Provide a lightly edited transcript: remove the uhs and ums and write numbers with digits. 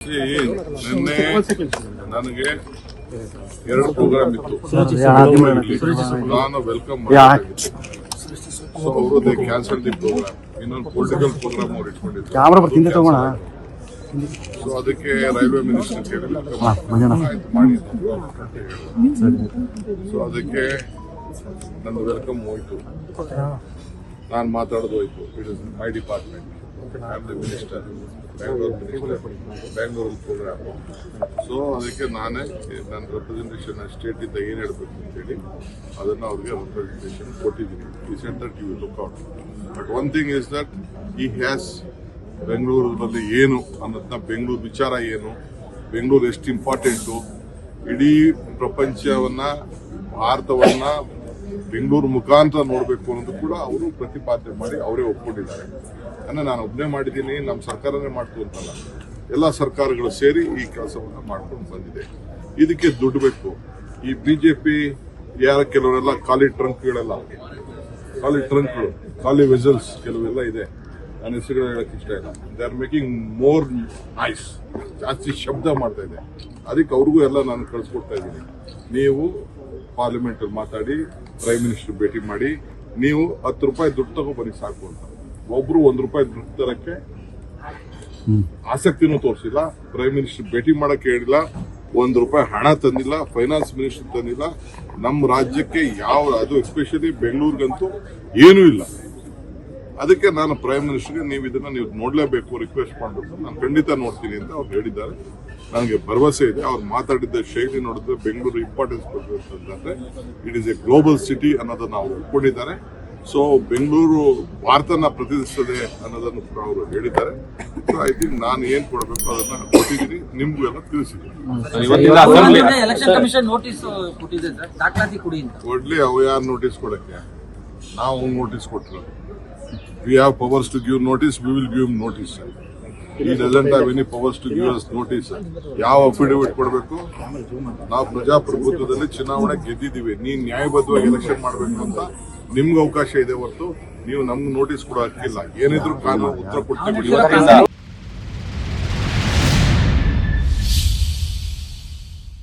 ನಿನ್ನೆ ನನಗೆ 2 ಪ್ರೋಗ್ರಾಮ್ ಇತ್ತು. ನಾನು ವೆಲ್ಕಮ್ ಸೊ ಅವರು ಕ್ಯಾನ್ಸಲ್ ದಿ ಪ್ರೋಗ್ರಾಮ್. ಇನ್ನೊಂದು ಪೊಲಿಟಿಕಲ್ ಪ್ರೋಗ್ರಾಮ್ ಅವ್ರು ಇಟ್ಕೊಂಡಿದ್ರು. ಸೊ ಅದಕ್ಕೆ ರೈಲ್ವೆ ಮಿನಿಸ್ಟರ್ ಮಾಡಿ ಸೊ ಅದಕ್ಕೆ ನನ್ನ ವೆಲ್ಕಮ್ ಹೋಯ್ತು. ನಾನು ಮಾತಾಡೋದು ಹೋಯ್ತು. It is my department. I am the minister, ಬ್ಯಾಂಗ್ಳೂರಲ್ಲಿ ಪ್ರೋಗ್ರಾಮ್. ಸೊ ಅದಕ್ಕೆ ನಾನೇ ನನ್ನ ರೆಪ್ರೆಸೆಂಟೇಷನ್ ಸ್ಟೇಟ್ ಇಂದ ಏನು ಹೇಳಬೇಕು ಅಂತೇಳಿ ಅದನ್ನು ಅವ್ರಿಗೆ ರೆಪ್ರೆಸೆಂಟೇಷನ್ ಕೊಟ್ಟಿದ್ದೀನಿ. ಈ centre you will look out. But one thing is that ಈ ಹ್ಯಾಸ್ ಬೆಂಗಳೂರಿನಲ್ಲಿ ಏನು ಅನ್ನೋದನ್ನ, ಬೆಂಗಳೂರು ವಿಚಾರ ಏನು, ಬೆಂಗಳೂರು ಎಷ್ಟು ಇಂಪಾರ್ಟೆಂಟು, ಇಡೀ ಪ್ರಪಂಚವನ್ನ ಭಾರತವನ್ನ ಬೆಂಗಳೂರು ಮುಖಾಂತರ ನೋಡಬೇಕು ಅನ್ನೋದು ಕೂಡ ಅವರು ಪ್ರತಿಪಾದನೆ ಮಾಡಿ ಅವರೇ ಒಪ್ಕೊಂಡಿದ್ದಾರೆ. ಅಂದರೆ ನಾನು ಒಬ್ಬನೇ ಮಾಡಿದ್ದೀನಿ, ನಮ್ಮ ಸರ್ಕಾರನೇ ಮಾಡ್ತು ಅಂತಲ್ಲ, ಎಲ್ಲ ಸರ್ಕಾರಗಳು ಸೇರಿ ಈ ಕೆಲಸವನ್ನು ಮಾಡ್ಕೊಂಡು ಬಂದಿದೆ. ಇದಕ್ಕೆ ದುಡ್ಡು ಬೇಕು. ಈ ಬಿಜೆಪಿ ಕೆಲವರೆಲ್ಲ ಖಾಲಿ ಟ್ರಂಕ್ಗಳೆಲ್ಲ, ಖಾಲಿ ವೆಸಲ್ಸ್ ಕೆಲವೆಲ್ಲ ಇದೆ. ನನ್ನ ಹೆಸರುಗಳು ಹೇಳಕ್ ಇಷ್ಟ ಇಲ್ಲ. They are making more noise, ಜಾಸ್ತಿ ಶಬ್ದ ಮಾಡ್ತಾ ಇದೆ. ಅದಕ್ಕೆ ಅವ್ರಿಗೂ ಎಲ್ಲ ನಾನು ಕಳಿಸ್ಕೊಡ್ತಾ ಇದ್ದೀನಿ. ನೀವು ಪಾರ್ಲಿಮೆಂಟ್ ಅಲ್ಲಿ ಮಾತಾಡಿ, ಪ್ರೈಮ್ ಮಿನಿಸ್ಟರ್ ಭೇಟಿ ಮಾಡಿ, ನೀವು 10 ರೂಪಾಯಿ ದುಡ್ಡು ತಗೊಬನ್ನಿ ಸಾಕು ಅಂತ. ಒಬ್ರು 1 ರೂಪಾಯಿ ದುಡ್ಡು ತರಕ್ಕೆ ಆಸಕ್ತಿನೂ ತೋರಿಸಿಲ್ಲ. ಪ್ರೈಮ್ ಮಿನಿಸ್ಟರ್ ಭೇಟಿ ಮಾಡಕ್ಕೆ ಹೇಳಿಲ್ಲ, 1 ರೂಪಾಯಿ ಹಣ ತಂದಿಲ್ಲ, ಫೈನಾನ್ಸ್ ಮಿನಿಸ್ಟರ್ ತಂದಿಲ್ಲ. ನಮ್ಮ ರಾಜ್ಯಕ್ಕೆ ಅದು ಎಸ್ಪೆಷಲಿ ಬೆಂಗಳೂರಿಗಂತೂ ಏನೂ ಇಲ್ಲ. ಅದಕ್ಕೆ ನಾನು ಪ್ರೈಮ್ ಮಿನಿಸ್ಟರ್ಗೆ ನೀವು ನೋಡಲೇಬೇಕು, ರಿಕ್ವೆಸ್ಟ್ ಮಾಡಬೇಕು. ನಾನು ಖಂಡಿತ ನೋಡ್ತೀನಿ ಅಂತ ಅವ್ರು ಹೇಳಿದ್ದಾರೆ. ನನಗೆ ಭರವಸೆ ಇದೆ. ಅವ್ರು ಮಾತಾಡಿದ್ದ ಶೈಲಿ ನೋಡಿದ್ರೆ ಬೆಂಗಳೂರು ಇಂಪಾರ್ಟೆನ್ಸ್ ಕೊಡಬೇಕು ಅಂತಂದ್ರೆ it is A global city ಅನ್ನೋದನ್ನ ನಾವು ಒಪ್ಕೊಂಡಿದ್ದಾರೆ. ಸೊ ಬೆಂಗಳೂರು ಭಾರತನ ಪ್ರತಿನಿಧಿಸ್ತದೆ ಅನ್ನೋದನ್ನು ಕೂಡ ಅವರು ಹೇಳಿದ್ದಾರೆ. ಸೊ ಐ ಥಿಂಕ್ ನಾನು ಏನ್ ಕೊಡಬೇಕು ಅದನ್ನ ಕೊಟ್ಟಿದ್ದೀನಿ, ನಿಮ್ಗೂ ಎಲ್ಲ ತಿಳಿಸಿದ್ದೀನಿ. ಕೊಡ್ಲಿ, ಅವು ಯಾರು ನೋಟಿಸ್ ಕೊಡಕ್ಕೆ? ನಾವು ನೋಟಿಸ್ ಕೊಟ್ಟರು. We have powers to give notice, we will give him notice. He doesn't have any powers to give us notice. ಯಾವ ಅಫಿಡವಿಟ್ ಕೊಡಬೇಕು? ನಾವು ಪ್ರಜಾಪ್ರಭುತ್ವದಲ್ಲಿ ಚುನಾವಣೆ ಗೆದ್ದಿದ್ದೀವಿ. ನೀವು ನ್ಯಾಯಬದ್ಧವಾಗಿ ಎಲೆಕ್ಷನ್ ಮಾಡಬೇಕು ಅಂತ ನಿಮ್ಗೆ ಅವಕಾಶ ಇದೆ ಹೊರತು ನೀವು ನಮ್ಗೆ ನೋಟಿಸ್ ಕೊಡೋ ಹಕ್ಕಿಲ್ಲ. ಏನಿದ್ರು ಕಾನೂನು ಉತ್ತರ ಕೊಡ್ತೀವಿ.